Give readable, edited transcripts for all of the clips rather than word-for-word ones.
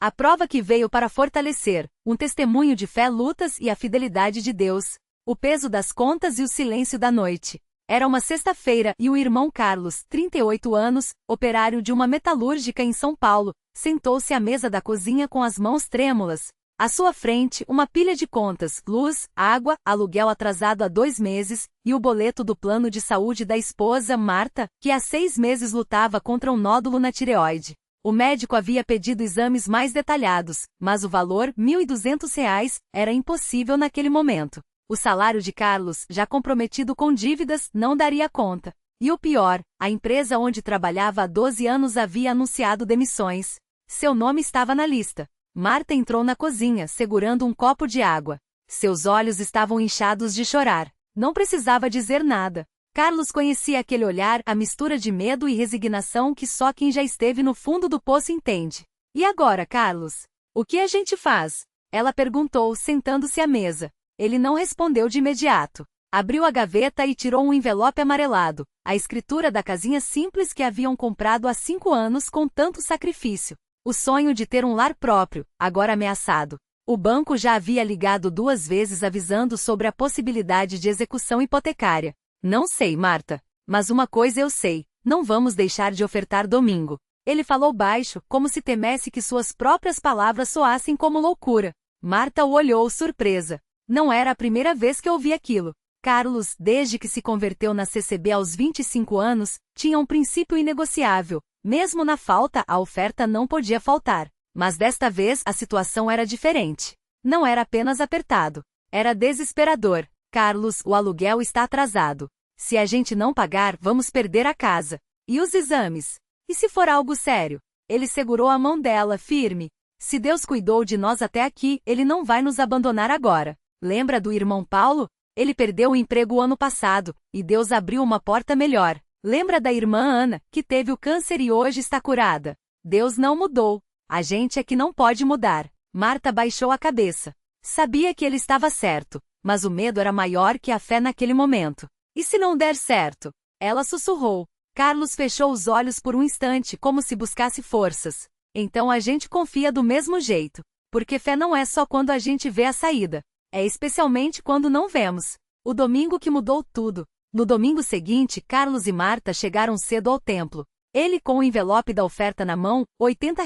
A prova que veio para fortalecer, um testemunho de fé, lutas e a fidelidade de Deus. O peso das contas e o silêncio da noite. Era uma sexta-feira e o irmão Carlos, 38 anos, operário de uma metalúrgica em São Paulo, sentou-se à mesa da cozinha com as mãos trêmulas. À sua frente, uma pilha de contas, luz, água, aluguel atrasado há 2 meses, e o boleto do plano de saúde da esposa, Marta, que há 6 meses lutava contra um nódulo na tireoide. O médico havia pedido exames mais detalhados, mas o valor, R$ 1.200, era impossível naquele momento. O salário de Carlos, já comprometido com dívidas, não daria conta. E o pior, a empresa onde trabalhava há 12 anos havia anunciado demissões. Seu nome estava na lista. Marta entrou na cozinha, segurando um copo de água. Seus olhos estavam inchados de chorar. Não precisava dizer nada. Carlos conhecia aquele olhar, a mistura de medo e resignação que só quem já esteve no fundo do poço entende. E agora, Carlos? O que a gente faz? Ela perguntou, sentando-se à mesa. Ele não respondeu de imediato. Abriu a gaveta e tirou um envelope amarelado, a escritura da casinha simples que haviam comprado há 5 anos com tanto sacrifício. O sonho de ter um lar próprio, agora ameaçado. O banco já havia ligado 2 vezes avisando sobre a possibilidade de execução hipotecária. Não sei, Marta. Mas uma coisa eu sei, não vamos deixar de ofertar domingo. Ele falou baixo, como se temesse que suas próprias palavras soassem como loucura. Marta o olhou surpresa. Não era a primeira vez que ouvia aquilo. Carlos, desde que se converteu na CCB aos 25 anos, tinha um princípio inegociável. Mesmo na falta, a oferta não podia faltar. Mas desta vez a situação era diferente. Não era apenas apertado. Era desesperador. Carlos, o aluguel está atrasado. Se a gente não pagar, vamos perder a casa. E os exames? E se for algo sério? Ele segurou a mão dela, firme. Se Deus cuidou de nós até aqui, Ele não vai nos abandonar agora. Lembra do irmão Paulo? Ele perdeu o emprego o ano passado, e Deus abriu uma porta melhor. Lembra da irmã Ana, que teve o câncer e hoje está curada? Deus não mudou. A gente é que não pode mudar. Marta baixou a cabeça. Sabia que ele estava certo, mas o medo era maior que a fé naquele momento. E se não der certo? Ela sussurrou. Carlos fechou os olhos por um instante, como se buscasse forças. Então a gente confia do mesmo jeito. Porque fé não é só quando a gente vê a saída. É especialmente quando não vemos. O domingo que mudou tudo. No domingo seguinte, Carlos e Marta chegaram cedo ao templo. Ele com o envelope da oferta na mão, R$ 80,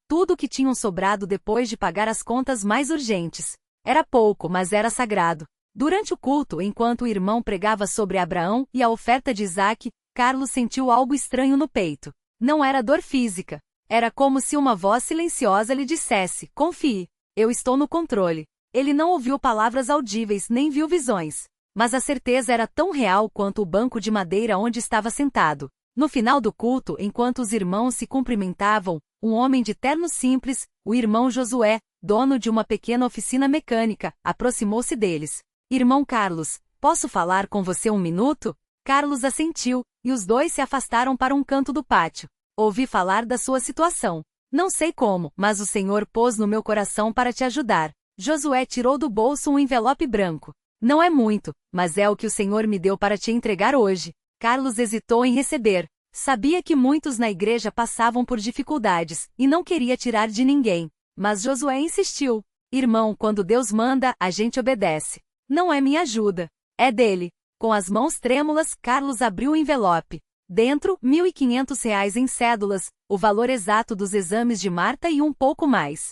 tudo o que tinham sobrado depois de pagar as contas mais urgentes. Era pouco, mas era sagrado. Durante o culto, enquanto o irmão pregava sobre Abraão e a oferta de Isaque, Carlos sentiu algo estranho no peito. Não era dor física. Era como se uma voz silenciosa lhe dissesse, confie, eu estou no controle. Ele não ouviu palavras audíveis nem viu visões. Mas a certeza era tão real quanto o banco de madeira onde estava sentado. No final do culto, enquanto os irmãos se cumprimentavam, um homem de terno simples, o irmão Josué, dono de uma pequena oficina mecânica, aproximou-se deles. Irmão Carlos, posso falar com você 1 minuto? Carlos assentiu, e os dois se afastaram para um canto do pátio. Ouvi falar da sua situação. Não sei como, mas o Senhor pôs no meu coração para te ajudar. Josué tirou do bolso um envelope branco. Não é muito, mas é o que o Senhor me deu para te entregar hoje. Carlos hesitou em receber. Sabia que muitos na igreja passavam por dificuldades, e não queria tirar de ninguém. Mas Josué insistiu. Irmão, quando Deus manda, a gente obedece. Não é minha ajuda. É dele. Com as mãos trêmulas, Carlos abriu o envelope. Dentro, R$ 1.500 em cédulas, o valor exato dos exames de Marta e um pouco mais.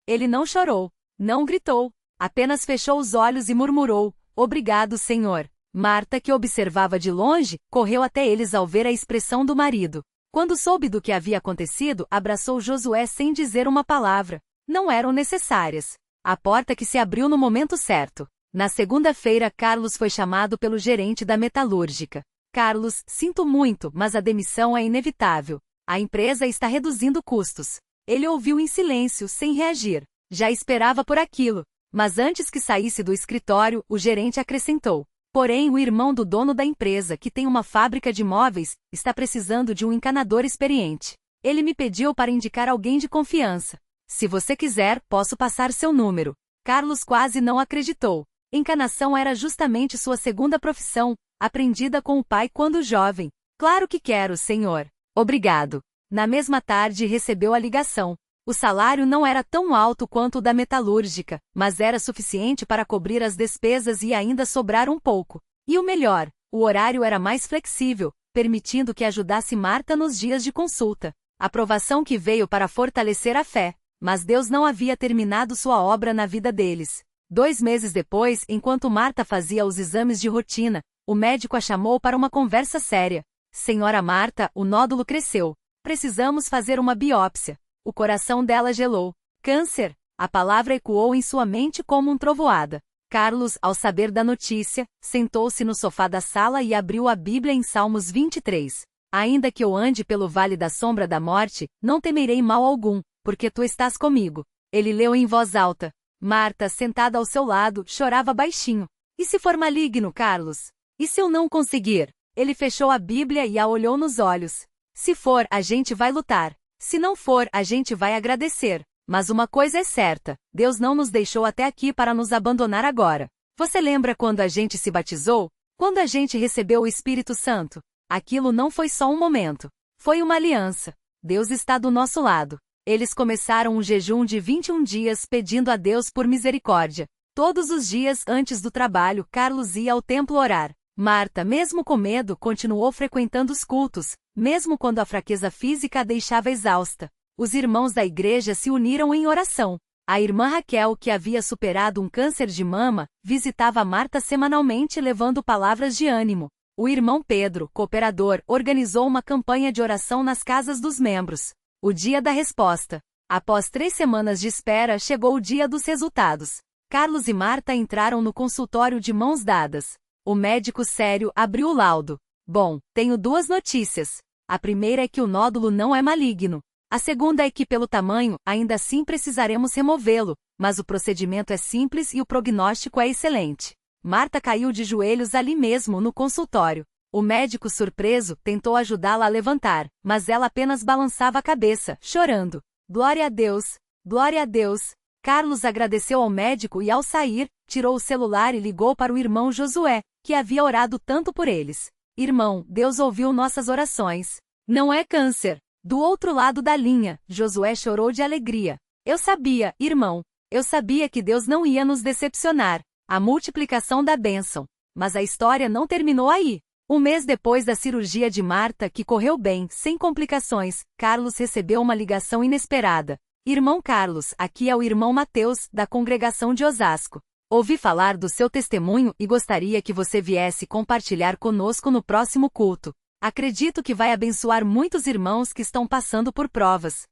Ele não chorou. Não gritou. Apenas fechou os olhos e murmurou, obrigado, Senhor. Marta, que observava de longe, correu até eles ao ver a expressão do marido. Quando soube do que havia acontecido, abraçou Josué sem dizer uma palavra. Não eram necessárias. A porta que se abriu no momento certo. Na segunda-feira, Carlos foi chamado pelo gerente da metalúrgica. Carlos, sinto muito, mas a demissão é inevitável. A empresa está reduzindo custos. Ele ouviu em silêncio, sem reagir. Já esperava por aquilo. Mas antes que saísse do escritório, o gerente acrescentou. Porém, o irmão do dono da empresa, que tem uma fábrica de móveis, está precisando de um encanador experiente. Ele me pediu para indicar alguém de confiança. Se você quiser, posso passar seu número. Carlos quase não acreditou. Encanação era justamente sua segunda profissão, aprendida com o pai quando jovem. Claro que quero, senhor. Obrigado. Na mesma tarde recebeu a ligação. O salário não era tão alto quanto o da metalúrgica, mas era suficiente para cobrir as despesas e ainda sobrar um pouco. E o melhor, o horário era mais flexível, permitindo que ajudasse Marta nos dias de consulta. Aprovação que veio para fortalecer a fé, mas Deus não havia terminado sua obra na vida deles. 2 meses depois, enquanto Marta fazia os exames de rotina, o médico a chamou para uma conversa séria. Senhora Marta, o nódulo cresceu. Precisamos fazer uma biópsia. O coração dela gelou. Câncer! A palavra ecoou em sua mente como um trovoada. Carlos, ao saber da notícia, sentou-se no sofá da sala e abriu a Bíblia em Salmos 23. Ainda que eu ande pelo vale da sombra da morte, não temerei mal algum, porque tu estás comigo. Ele leu em voz alta. Marta, sentada ao seu lado, chorava baixinho. E se for maligno, Carlos? E se eu não conseguir? Ele fechou a Bíblia e a olhou nos olhos. Se for, a gente vai lutar. Se não for, a gente vai agradecer. Mas uma coisa é certa, Deus não nos deixou até aqui para nos abandonar agora. Você lembra quando a gente se batizou? Quando a gente recebeu o Espírito Santo? Aquilo não foi só um momento. Foi uma aliança. Deus está do nosso lado. Eles começaram um jejum de 21 dias pedindo a Deus por misericórdia. Todos os dias antes do trabalho, Carlos ia ao templo orar. Marta, mesmo com medo, continuou frequentando os cultos, mesmo quando a fraqueza física a deixava exausta. Os irmãos da igreja se uniram em oração. A irmã Raquel, que havia superado um câncer de mama, visitava Marta semanalmente levando palavras de ânimo. O irmão Pedro, cooperador, organizou uma campanha de oração nas casas dos membros. O dia da resposta. Após 3 semanas de espera, chegou o dia dos resultados. Carlos e Marta entraram no consultório de mãos dadas. O médico sério abriu o laudo. Bom, tenho 2 notícias. A primeira é que o nódulo não é maligno. A segunda é que, pelo tamanho, ainda assim precisaremos removê-lo, mas o procedimento é simples e o prognóstico é excelente. Marta caiu de joelhos ali mesmo no consultório. O médico, surpreso, tentou ajudá-la a levantar, mas ela apenas balançava a cabeça, chorando. Glória a Deus! Glória a Deus! Carlos agradeceu ao médico e, ao sair, tirou o celular e ligou para o irmão Josué, que havia orado tanto por eles. Irmão, Deus ouviu nossas orações. Não é câncer. Do outro lado da linha, Josué chorou de alegria. Eu sabia, irmão. Eu sabia que Deus não ia nos decepcionar. A multiplicação da bênção. Mas a história não terminou aí. 1 mês depois da cirurgia de Marta, que correu bem, sem complicações, Carlos recebeu uma ligação inesperada. Irmão Carlos, aqui é o irmão Mateus, da congregação de Osasco. Ouvi falar do seu testemunho e gostaria que você viesse compartilhar conosco no próximo culto. Acredito que vai abençoar muitos irmãos que estão passando por provas.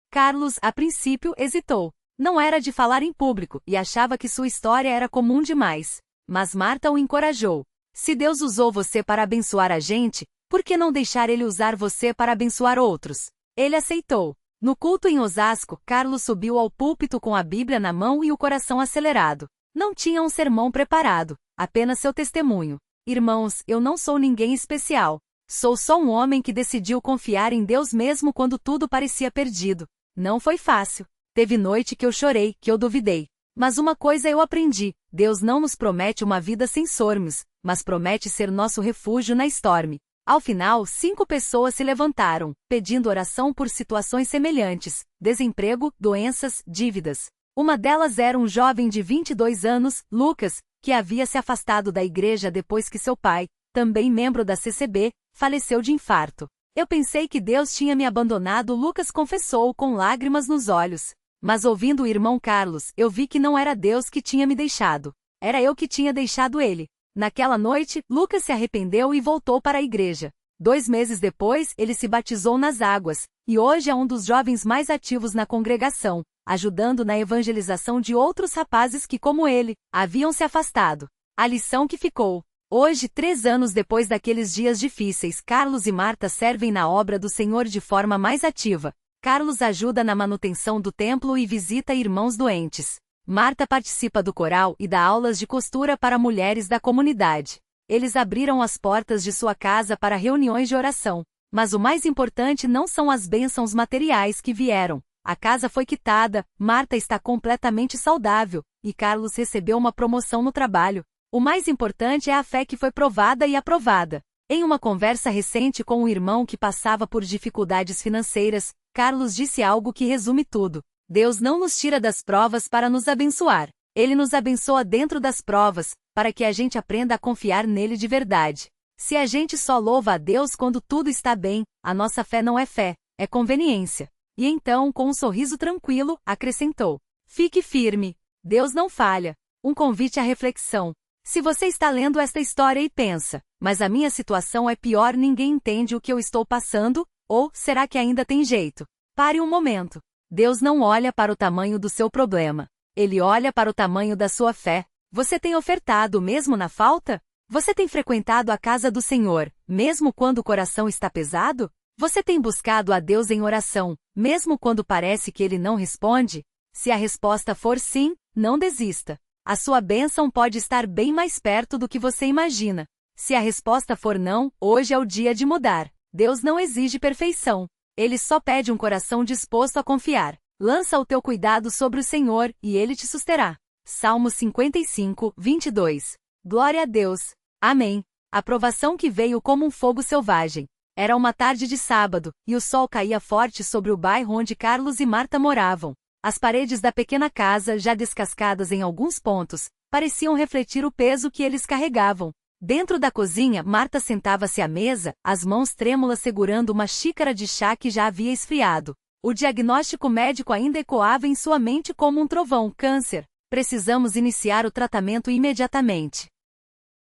Carlos, a princípio, hesitou. Não era de falar em público e achava que sua história era comum demais. Mas Marta o encorajou. Se Deus usou você para abençoar a gente, por que não deixar Ele usar você para abençoar outros? Ele aceitou. No culto em Osasco, Carlos subiu ao púlpito com a Bíblia na mão e o coração acelerado. Não tinha um sermão preparado, apenas seu testemunho. Irmãos, eu não sou ninguém especial. Sou só um homem que decidiu confiar em Deus mesmo quando tudo parecia perdido. Não foi fácil. Teve noite que eu chorei, que eu duvidei. Mas uma coisa eu aprendi: Deus não nos promete uma vida sem sormos, mas promete ser nosso refúgio na storm. Ao final, 5 pessoas se levantaram, pedindo oração por situações semelhantes: desemprego, doenças, dívidas. Uma delas era um jovem de 22 anos, Lucas, que havia se afastado da igreja depois que seu pai, também membro da CCB, faleceu de infarto. Eu pensei que Deus tinha me abandonado, Lucas confessou com lágrimas nos olhos. Mas ouvindo o irmão Carlos, eu vi que não era Deus que tinha me deixado. Era eu que tinha deixado ele. Naquela noite, Lucas se arrependeu e voltou para a igreja. 2 meses depois, ele se batizou nas águas, e hoje é um dos jovens mais ativos na congregação, ajudando na evangelização de outros rapazes que, como ele, haviam se afastado. A lição que ficou. Hoje, 3 anos depois daqueles dias difíceis, Carlos e Marta servem na obra do Senhor de forma mais ativa. Carlos ajuda na manutenção do templo e visita irmãos doentes. Marta participa do coral e dá aulas de costura para mulheres da comunidade. Eles abriram as portas de sua casa para reuniões de oração. Mas o mais importante não são as bênçãos materiais que vieram. A casa foi quitada, Marta está completamente saudável, e Carlos recebeu uma promoção no trabalho. O mais importante é a fé que foi provada e aprovada. Em uma conversa recente com um irmão que passava por dificuldades financeiras, Carlos disse algo que resume tudo. Deus não nos tira das provas para nos abençoar. Ele nos abençoa dentro das provas, para que a gente aprenda a confiar nele de verdade. Se a gente só louva a Deus quando tudo está bem, a nossa fé não é fé, é conveniência. E então, com um sorriso tranquilo, acrescentou: fique firme. Deus não falha. Um convite à reflexão. Se você está lendo esta história e pensa, mas a minha situação é pior, ninguém entende o que eu estou passando, ou será que ainda tem jeito? Pare um momento. Deus não olha para o tamanho do seu problema. Ele olha para o tamanho da sua fé. Você tem ofertado mesmo na falta? Você tem frequentado a casa do Senhor, mesmo quando o coração está pesado? Você tem buscado a Deus em oração, mesmo quando parece que Ele não responde? Se a resposta for sim, não desista. A sua bênção pode estar bem mais perto do que você imagina. Se a resposta for não, hoje é o dia de mudar. Deus não exige perfeição. Ele só pede um coração disposto a confiar. Lança o teu cuidado sobre o Senhor, e Ele te susterá. Salmo 55, 22. Glória a Deus. Amém. A provação que veio como um fogo selvagem. Era uma tarde de sábado, e o sol caía forte sobre o bairro onde Carlos e Marta moravam. As paredes da pequena casa, já descascadas em alguns pontos, pareciam refletir o peso que eles carregavam. Dentro da cozinha, Marta sentava-se à mesa, as mãos trêmulas segurando uma xícara de chá que já havia esfriado. O diagnóstico médico ainda ecoava em sua mente como um trovão: câncer. Precisamos iniciar o tratamento imediatamente.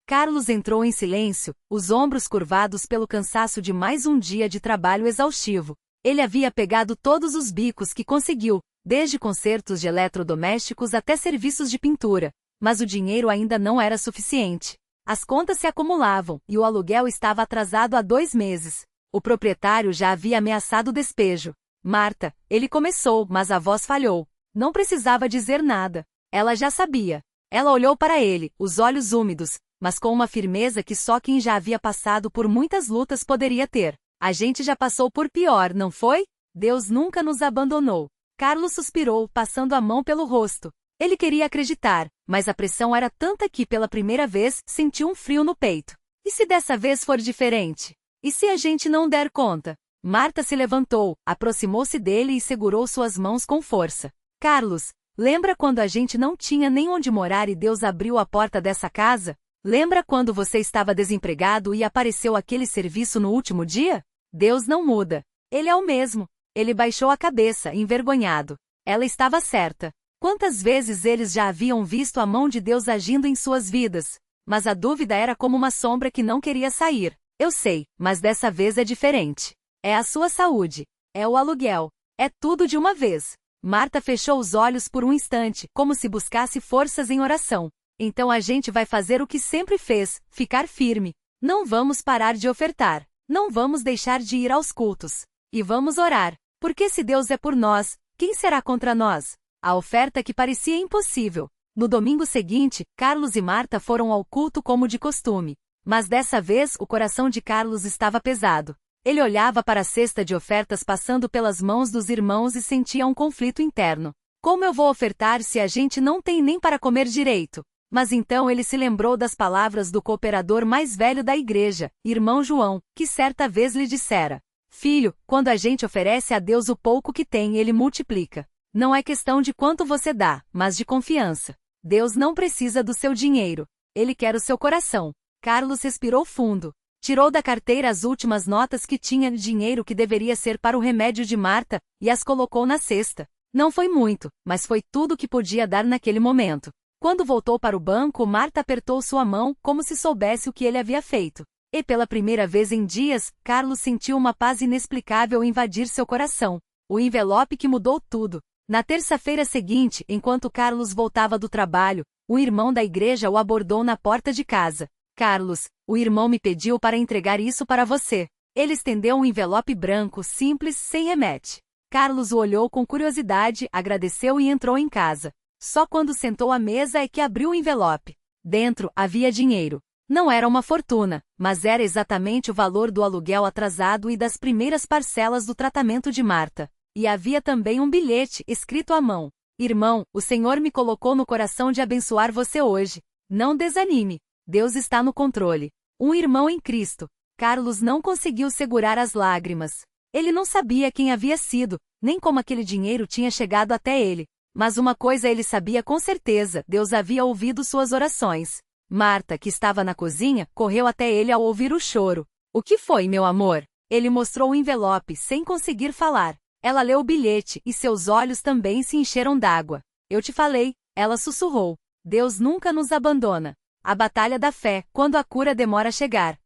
Carlos entrou em silêncio, os ombros curvados pelo cansaço de mais um dia de trabalho exaustivo. Ele havia pegado todos os bicos que conseguiu, desde consertos de eletrodomésticos até serviços de pintura, mas o dinheiro ainda não era suficiente. As contas se acumulavam, e o aluguel estava atrasado há 2 meses. O proprietário já havia ameaçado o despejo. Marta, ele começou, mas a voz falhou. Não precisava dizer nada. Ela já sabia. Ela olhou para ele, os olhos úmidos, mas com uma firmeza que só quem já havia passado por muitas lutas poderia ter. A gente já passou por pior, não foi? Deus nunca nos abandonou. Carlos suspirou, passando a mão pelo rosto. Ele queria acreditar, mas a pressão era tanta que pela primeira vez sentiu um frio no peito. E se dessa vez for diferente? E se a gente não der conta? Marta se levantou, aproximou-se dele e segurou suas mãos com força. Carlos, lembra quando a gente não tinha nem onde morar e Deus abriu a porta dessa casa? Lembra quando você estava desempregado e apareceu aquele serviço no último dia? Deus não muda. Ele é o mesmo. Ele baixou a cabeça, envergonhado. Ela estava certa. Quantas vezes eles já haviam visto a mão de Deus agindo em suas vidas? Mas a dúvida era como uma sombra que não queria sair. Eu sei, mas dessa vez é diferente. É a sua saúde. É o aluguel. É tudo de uma vez. Marta fechou os olhos por um instante, como se buscasse forças em oração. Então a gente vai fazer o que sempre fez, ficar firme. Não vamos parar de ofertar. Não vamos deixar de ir aos cultos. E vamos orar. Porque se Deus é por nós, quem será contra nós? A oferta que parecia impossível. No domingo seguinte, Carlos e Marta foram ao culto como de costume. Mas dessa vez o coração de Carlos estava pesado. Ele olhava para a cesta de ofertas passando pelas mãos dos irmãos e sentia um conflito interno. Como eu vou ofertar se a gente não tem nem para comer direito? Mas então ele se lembrou das palavras do cooperador mais velho da igreja, irmão João, que certa vez lhe dissera: filho, quando a gente oferece a Deus o pouco que tem, Ele multiplica. Não é questão de quanto você dá, mas de confiança. Deus não precisa do seu dinheiro. Ele quer o seu coração. Carlos respirou fundo. Tirou da carteira as últimas notas que tinha de dinheiro que deveria ser para o remédio de Marta, e as colocou na cesta. Não foi muito, mas foi tudo que podia dar naquele momento. Quando voltou para o banco, Marta apertou sua mão, como se soubesse o que ele havia feito. E pela primeira vez em dias, Carlos sentiu uma paz inexplicável invadir seu coração. O envelope que mudou tudo. Na terça-feira seguinte, enquanto Carlos voltava do trabalho, um irmão da igreja o abordou na porta de casa. Carlos, o irmão me pediu para entregar isso para você. Ele estendeu um envelope branco, simples, sem remete. Carlos o olhou com curiosidade, agradeceu e entrou em casa. Só quando sentou à mesa é que abriu o envelope. Dentro, havia dinheiro. Não era uma fortuna, mas era exatamente o valor do aluguel atrasado e das primeiras parcelas do tratamento de Marta. E havia também um bilhete, escrito à mão. Irmão, o Senhor me colocou no coração de abençoar você hoje. Não desanime. Deus está no controle. Um irmão em Cristo. Carlos não conseguiu segurar as lágrimas. Ele não sabia quem havia sido, nem como aquele dinheiro tinha chegado até ele. Mas uma coisa ele sabia com certeza: Deus havia ouvido suas orações. Marta, que estava na cozinha, correu até ele ao ouvir o choro. O que foi, meu amor? Ele mostrou o envelope sem conseguir falar. Ela leu o bilhete e seus olhos também se encheram d'água. Eu te falei, ela sussurrou. Deus nunca nos abandona. A batalha da fé, quando a cura demora a chegar.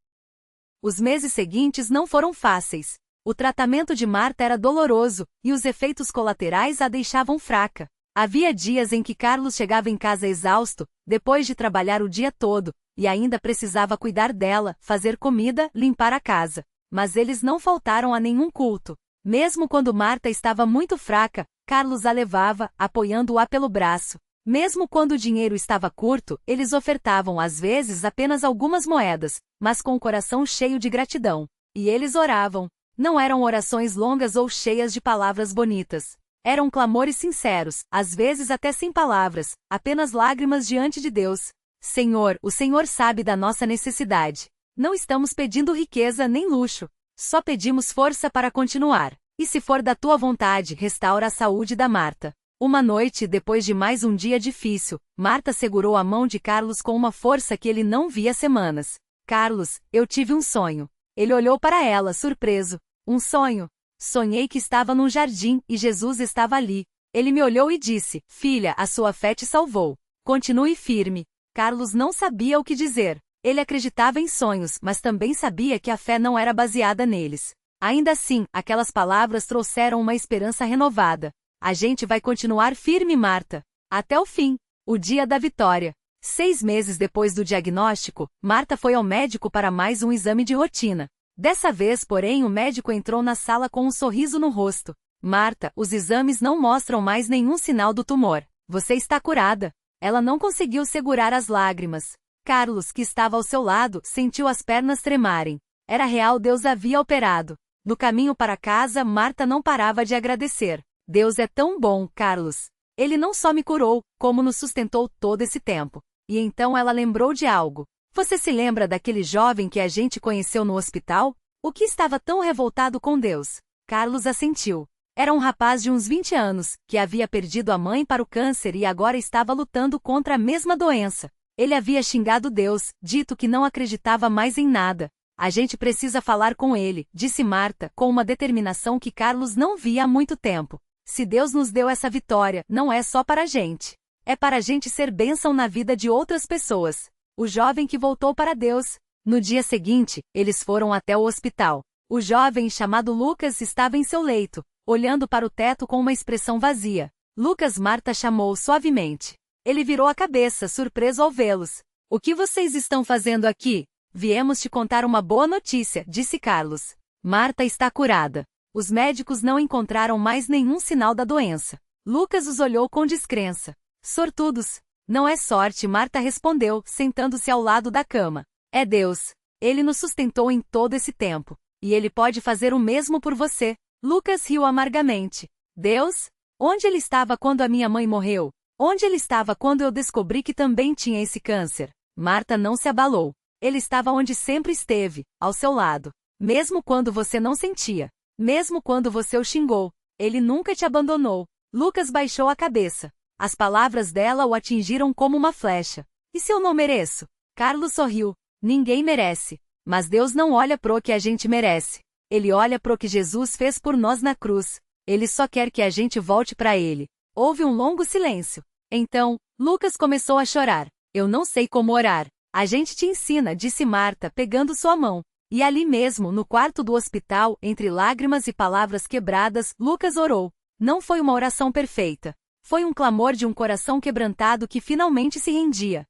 Os meses seguintes não foram fáceis. O tratamento de Marta era doloroso, e os efeitos colaterais a deixavam fraca. Havia dias em que Carlos chegava em casa exausto, depois de trabalhar o dia todo, e ainda precisava cuidar dela, fazer comida, limpar a casa. Mas eles não faltaram a nenhum culto. Mesmo quando Marta estava muito fraca, Carlos a levava, apoiando-a pelo braço. Mesmo quando o dinheiro estava curto, eles ofertavam às vezes apenas algumas moedas, mas com o coração cheio de gratidão. E eles oravam. Não eram orações longas ou cheias de palavras bonitas. Eram clamores sinceros, às vezes até sem palavras, apenas lágrimas diante de Deus. Senhor, o Senhor sabe da nossa necessidade. Não estamos pedindo riqueza nem luxo. Só pedimos força para continuar. E se for da tua vontade, restaura a saúde da Marta. Uma noite, depois de mais um dia difícil, Marta segurou a mão de Carlos com uma força que ele não via há semanas. Carlos, eu tive um sonho. Ele olhou para ela, surpreso. Um sonho? Sonhei que estava num jardim e Jesus estava ali. Ele me olhou e disse: Filha, a sua fé te salvou. Continue firme. Carlos não sabia o que dizer. Ele acreditava em sonhos, mas também sabia que a fé não era baseada neles. Ainda assim, aquelas palavras trouxeram uma esperança renovada. A gente vai continuar firme, Marta. Até o fim. O dia da vitória. 6 meses depois do diagnóstico, Marta foi ao médico para mais um exame de rotina. Dessa vez, porém, o médico entrou na sala com um sorriso no rosto. Marta, os exames não mostram mais nenhum sinal do tumor. Você está curada. Ela não conseguiu segurar as lágrimas. Carlos, que estava ao seu lado, sentiu as pernas tremarem. Era real, Deus havia operado. No caminho para casa, Marta não parava de agradecer. Deus é tão bom, Carlos. Ele não só me curou, como nos sustentou todo esse tempo. E então ela lembrou de algo. Você se lembra daquele jovem que a gente conheceu no hospital? O que estava tão revoltado com Deus? Carlos assentiu. Era um rapaz de uns 20 anos, que havia perdido a mãe para o câncer e agora estava lutando contra a mesma doença. Ele havia xingado Deus, dito que não acreditava mais em nada. A gente precisa falar com ele, disse Marta, com uma determinação que Carlos não via há muito tempo. Se Deus nos deu essa vitória, não é só para a gente. É para a gente ser bênção na vida de outras pessoas. O jovem que voltou para Deus. No dia seguinte, eles foram até o hospital. O jovem chamado Lucas estava em seu leito, olhando para o teto com uma expressão vazia. Lucas, Marta chamou suavemente. Ele virou a cabeça, surpreso ao vê-los. O que vocês estão fazendo aqui? Viemos te contar uma boa notícia, disse Carlos. Marta está curada. Os médicos não encontraram mais nenhum sinal da doença. Lucas os olhou com descrença. Sortudos. Não é sorte, Marta respondeu, sentando-se ao lado da cama. É Deus. Ele nos sustentou em todo esse tempo. E ele pode fazer o mesmo por você. Lucas riu amargamente. Deus? Onde ele estava quando a minha mãe morreu? Onde ele estava quando eu descobri que também tinha esse câncer? Marta não se abalou. Ele estava onde sempre esteve, ao seu lado. Mesmo quando você não sentia. Mesmo quando você o xingou. Ele nunca te abandonou. Lucas baixou a cabeça. As palavras dela o atingiram como uma flecha. E se eu não mereço? Carlos sorriu. Ninguém merece. Mas Deus não olha pro que a gente merece. Ele olha pro que Jesus fez por nós na cruz. Ele só quer que a gente volte para ele. Houve um longo silêncio. Então, Lucas começou a chorar. Eu não sei como orar. A gente te ensina, disse Marta, pegando sua mão. E ali mesmo, no quarto do hospital, entre lágrimas e palavras quebradas, Lucas orou. Não foi uma oração perfeita. Foi um clamor de um coração quebrantado que finalmente se rendia.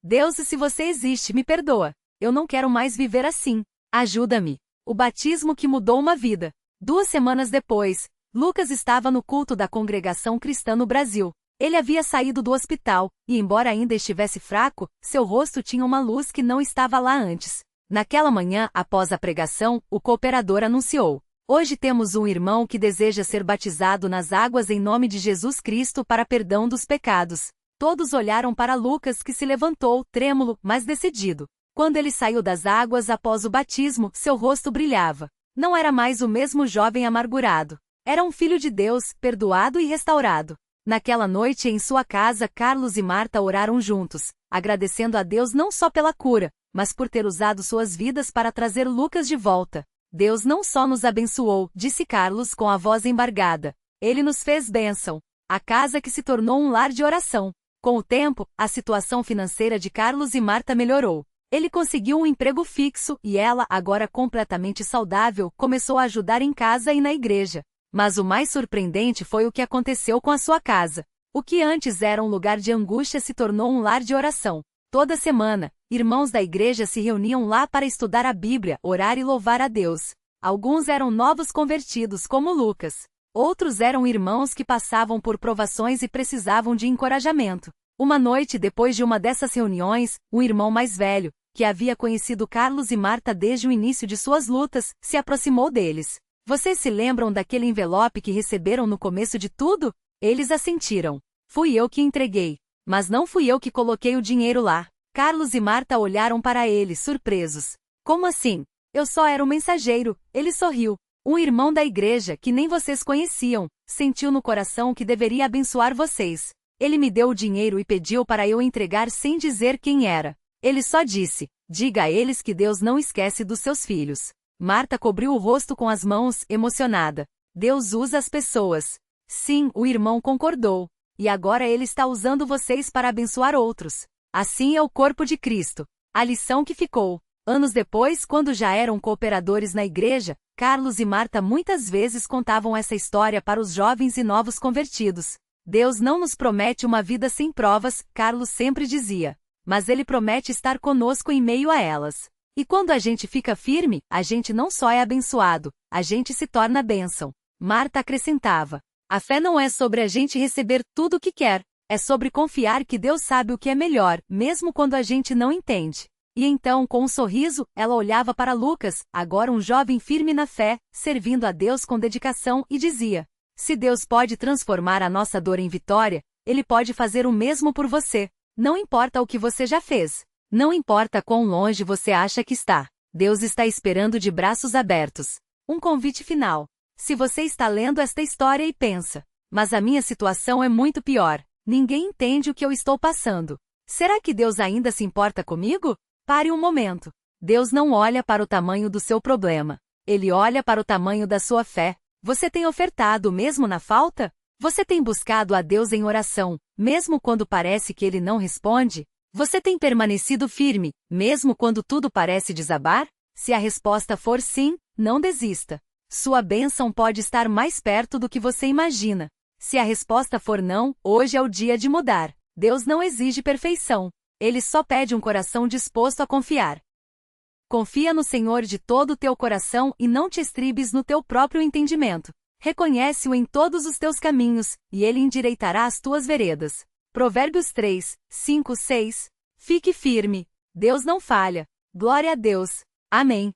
Deus, se você existe, me perdoa. Eu não quero mais viver assim. Ajuda-me. O batismo que mudou uma vida. 2 semanas depois, Lucas estava no culto da congregação cristã no Brasil. Ele havia saído do hospital, e embora ainda estivesse fraco, seu rosto tinha uma luz que não estava lá antes. Naquela manhã, após a pregação, o cooperador anunciou: Hoje temos um irmão que deseja ser batizado nas águas em nome de Jesus Cristo para perdão dos pecados. Todos olharam para Lucas, que se levantou, trêmulo, mas decidido. Quando ele saiu das águas após o batismo, seu rosto brilhava. Não era mais o mesmo jovem amargurado. Era um filho de Deus, perdoado e restaurado. Naquela noite em sua casa, Carlos e Marta oraram juntos, agradecendo a Deus não só pela cura, mas por ter usado suas vidas para trazer Lucas de volta. Deus não só nos abençoou, disse Carlos com a voz embargada. Ele nos fez bênção. A casa que se tornou um lar de oração. Com o tempo, a situação financeira de Carlos e Marta melhorou. Ele conseguiu um emprego fixo e ela, agora completamente saudável, começou a ajudar em casa e na igreja. Mas o mais surpreendente foi o que aconteceu com a sua casa. O que antes era um lugar de angústia se tornou um lar de oração. Toda semana, irmãos da igreja se reuniam lá para estudar a Bíblia, orar e louvar a Deus. Alguns eram novos convertidos, como Lucas. Outros eram irmãos que passavam por provações e precisavam de encorajamento. Uma noite depois de uma dessas reuniões, um irmão mais velho, que havia conhecido Carlos e Marta desde o início de suas lutas, se aproximou deles. Vocês se lembram daquele envelope que receberam no começo de tudo? Eles assentiram. Fui eu que entreguei. Mas não fui eu que coloquei o dinheiro lá. Carlos e Marta olharam para ele, surpresos. Como assim? Eu só era um mensageiro. Ele sorriu. Um irmão da igreja, que nem vocês conheciam, sentiu no coração que deveria abençoar vocês. Ele me deu o dinheiro e pediu para eu entregar sem dizer quem era. Ele só disse, diga a eles que Deus não esquece dos seus filhos. Marta cobriu o rosto com as mãos, emocionada. Deus usa as pessoas. Sim, o irmão concordou. E agora ele está usando vocês para abençoar outros. Assim é o corpo de Cristo. A lição que ficou. Anos depois, quando já eram cooperadores na igreja, Carlos e Marta muitas vezes contavam essa história para os jovens e novos convertidos. Deus não nos promete uma vida sem provas, Carlos sempre dizia. Mas Ele promete estar conosco em meio a elas. E quando a gente fica firme, a gente não só é abençoado, a gente se torna bênção. Marta acrescentava. A fé não é sobre a gente receber tudo o que quer, é sobre confiar que Deus sabe o que é melhor, mesmo quando a gente não entende. E então, com um sorriso, ela olhava para Lucas, agora um jovem firme na fé, servindo a Deus com dedicação, e dizia: se Deus pode transformar a nossa dor em vitória, Ele pode fazer o mesmo por você. Não importa o que você já fez. Não importa quão longe você acha que está. Deus está esperando de braços abertos. Um convite final. Se você está lendo esta história e pensa, mas a minha situação é muito pior. Ninguém entende o que eu estou passando. Será que Deus ainda se importa comigo? Pare um momento. Deus não olha para o tamanho do seu problema. Ele olha para o tamanho da sua fé. Você tem ofertado mesmo na falta? Você tem buscado a Deus em oração, mesmo quando parece que Ele não responde? Você tem permanecido firme, mesmo quando tudo parece desabar? Se a resposta for sim, não desista. Sua bênção pode estar mais perto do que você imagina. Se a resposta for não, hoje é o dia de mudar. Deus não exige perfeição. Ele só pede um coração disposto a confiar. Confia no Senhor de todo o teu coração e não te estribes no teu próprio entendimento. Reconhece-o em todos os teus caminhos, e Ele endireitará as tuas veredas. Provérbios 3, 5, 6. Fique firme. Deus não falha. Glória a Deus. Amém.